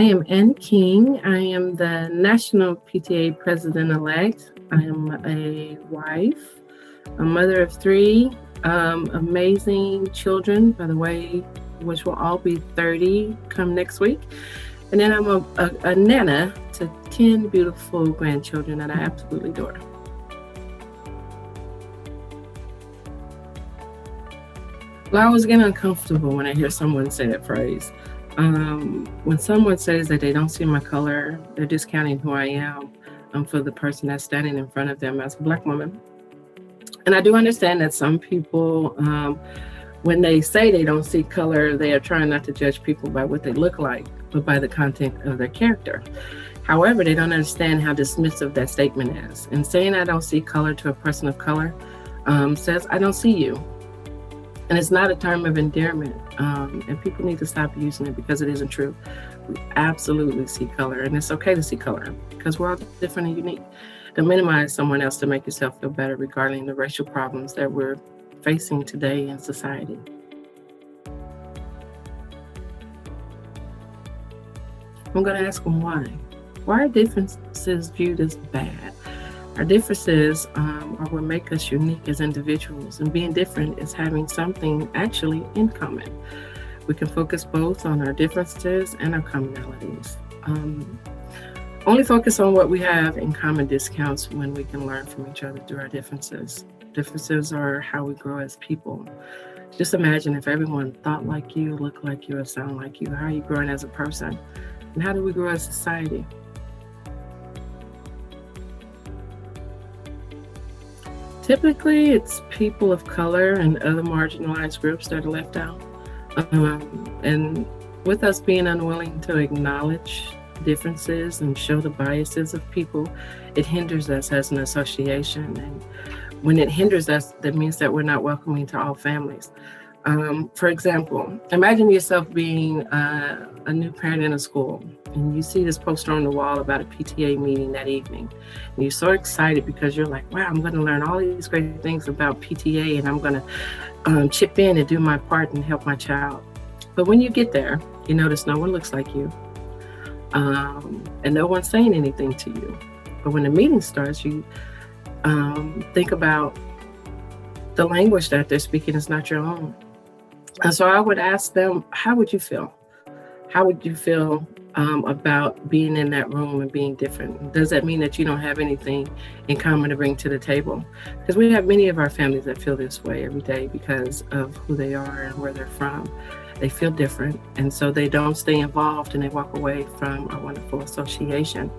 I am Anna King. I am the National PTA President-Elect. I am a wife, a mother of three amazing children, by the way, which will all be 30 come next week. And then I'm a nana to 10 beautiful grandchildren that I absolutely adore. Well, I always get uncomfortable when I hear someone say that phrase. When someone says that they don't see my color, they're discounting who I am for the person that's standing in front of them as a Black woman. And I do understand that some people, when they say they don't see color, they are trying not to judge people by what they look like, but by the content of their character. However, they don't understand how dismissive that statement is. And saying I don't see color to a person of color says I don't see you. And it's not a term of endearment, and people need to stop using it because it isn't true. We absolutely see color, and it's okay to see color because we're all different and unique. Don't minimize someone else to make yourself feel better regarding the racial problems that we're facing today in society. I'm going to ask them why. Why are differences viewed as bad? Our differences are what make us unique as individuals, and being different is having something actually in common. We can focus both on our differences and our commonalities. Only focus on what we have in common discounts when we can learn from each other through our differences. Differences are how we grow as people. Just imagine if everyone thought like you, looked like you, or sound like you. How are you growing as a person? And how do we grow as a society? Typically, it's people of color and other marginalized groups that are left out. And with us being unwilling to acknowledge differences and show the biases of people, it hinders us as an association. And when it hinders us, that means that we're not welcoming to all families. For example, imagine yourself being a new parent in a school, and you see this poster on the wall about a PTA meeting that evening. And you're so excited because you're like, wow, I'm going to learn all these great things about PTA, and I'm going to chip in and do my part and help my child. But when you get there, you notice no one looks like you, and no one's saying anything to you. But when the meeting starts, you think about the language that they're speaking is not your own. And so I would ask them, how would you feel? How would you feel about being in that room and being different? Does that mean that you don't have anything in common to bring to the table? Because we have many of our families that feel this way every day because of who they are and where they're from. They feel different, and so they don't stay involved and they walk away from our wonderful association.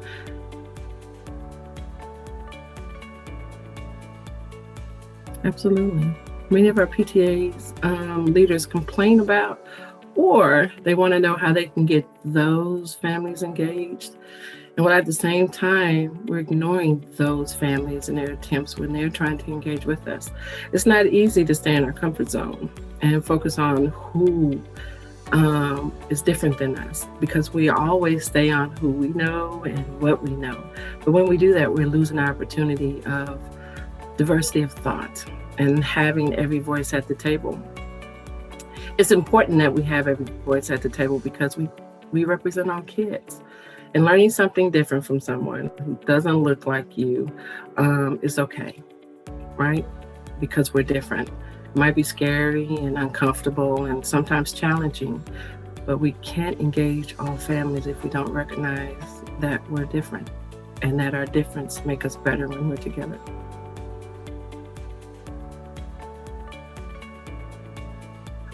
Absolutely. Many of our PTAs leaders complain about, or they want to know how they can get those families engaged. And while at the same time, we're ignoring those families and their attempts when they're trying to engage with us. It's not easy to stay in our comfort zone and focus on who is different than us, because we always stay on who we know and what we know. But when we do that, we're losing our opportunity of diversity of thought and having every voice at the table. It's important that we have every voice at the table because we represent our kids. And learning something different from someone who doesn't look like you is okay, right? Because we're different. It might be scary and uncomfortable and sometimes challenging, but we can't engage all families if we don't recognize that we're different and that our difference makes us better when we're together.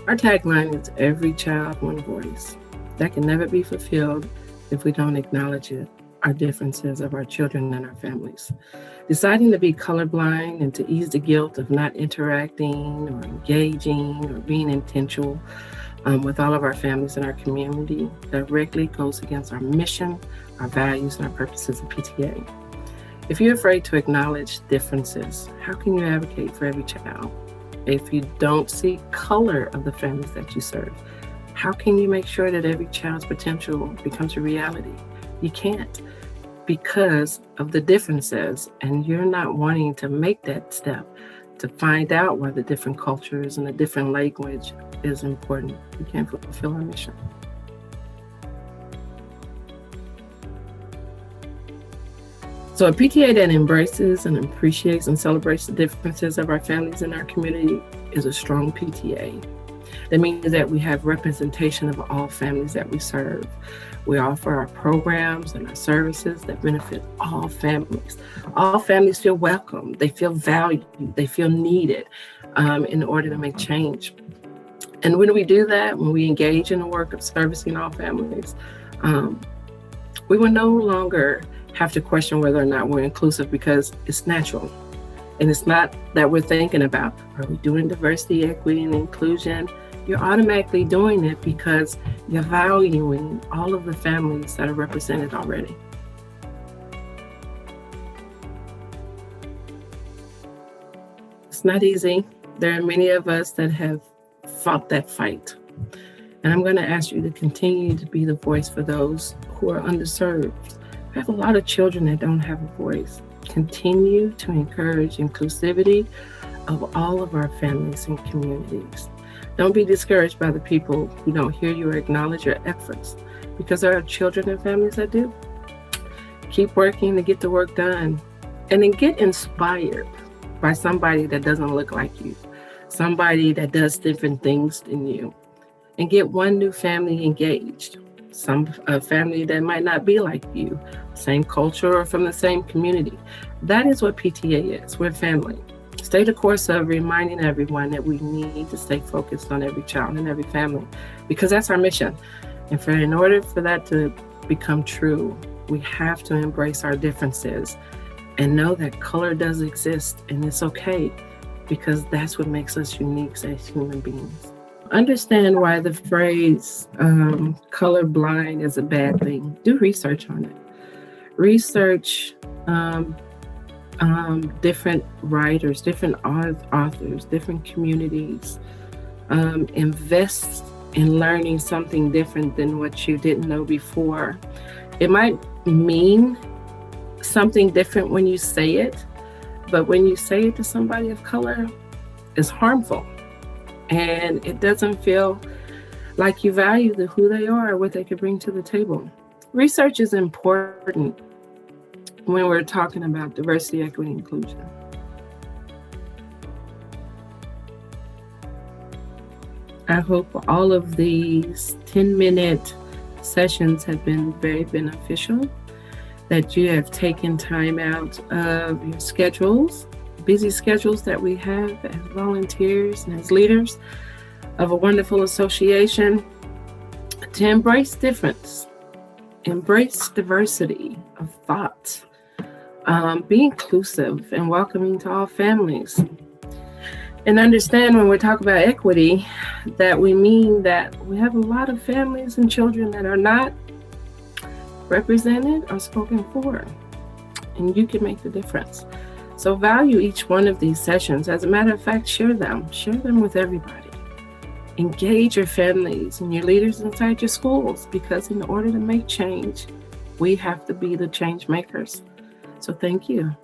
Our tagline is every child, one voice. That can never be fulfilled if we don't acknowledge it, our differences of our children and our families. Deciding to be colorblind and to ease the guilt of not interacting or engaging or being intentional with all of our families in our community directly goes against our mission, our values, and our purposes of PTA. If you're afraid to acknowledge differences, how can you advocate for every child? If you don't see color of the families that you serve, how can you make sure that every child's potential becomes a reality? You can't, because of the differences, and you're not wanting to make that step to find out why the different cultures and the different language is important. We can't fulfill our mission. So a PTA that embraces and appreciates and celebrates the differences of our families in our community is a strong PTA. That means that we have representation of all families that we serve. We offer our programs and our services that benefit all families. All families feel welcome, they feel valued, they feel needed in order to make change. And when we do that, when we engage in the work of servicing all families, we will no longer have to question whether or not we're inclusive, because it's natural. And it's not that we're thinking about, are we doing diversity, equity, and inclusion? You're automatically doing it because you're valuing all of the families that are represented already. It's not easy. There are many of us that have fought that fight. And I'm going to ask you to continue to be the voice for those who are underserved. We have a lot of children that don't have a voice. Continue to encourage inclusivity of all of our families and communities. Don't be discouraged by the people who don't hear you or acknowledge your efforts, because there are children and families that do. Keep working to get the work done, and then get inspired by somebody that doesn't look like you, somebody that does different things than you, and get one new family engaged. A family that might not be like you, same culture or from the same community. That is what PTA is. We're family. Stay the course of reminding everyone that we need to stay focused on every child and every family, because that's our mission. And in order for that to become true, we have to embrace our differences and know that color does exist, and it's okay, because that's what makes us unique as human beings. Understand why the phrase colorblind is a bad thing. Do research on it. Research different writers, different authors, different communities. Invest in learning something different than what you didn't know before. It might mean something different when you say it, but when you say it to somebody of color, it's harmful. And it doesn't feel like you value who they are or what they could bring to the table. Research is important when we're talking about diversity, equity, and inclusion. I hope all of these 10-minute sessions have been very beneficial, that you have taken time out of your schedules, busy schedules that we have as volunteers and as leaders of a wonderful association, to embrace difference, embrace diversity of thought, be inclusive and welcoming to all families. And understand when we talk about equity, that we mean that we have a lot of families and children that are not represented or spoken for, and you can make the difference. So value each one of these sessions. As a matter of fact, share them with everybody. Engage your families and your leaders inside your schools, because in order to make change, we have to be the change makers. So thank you.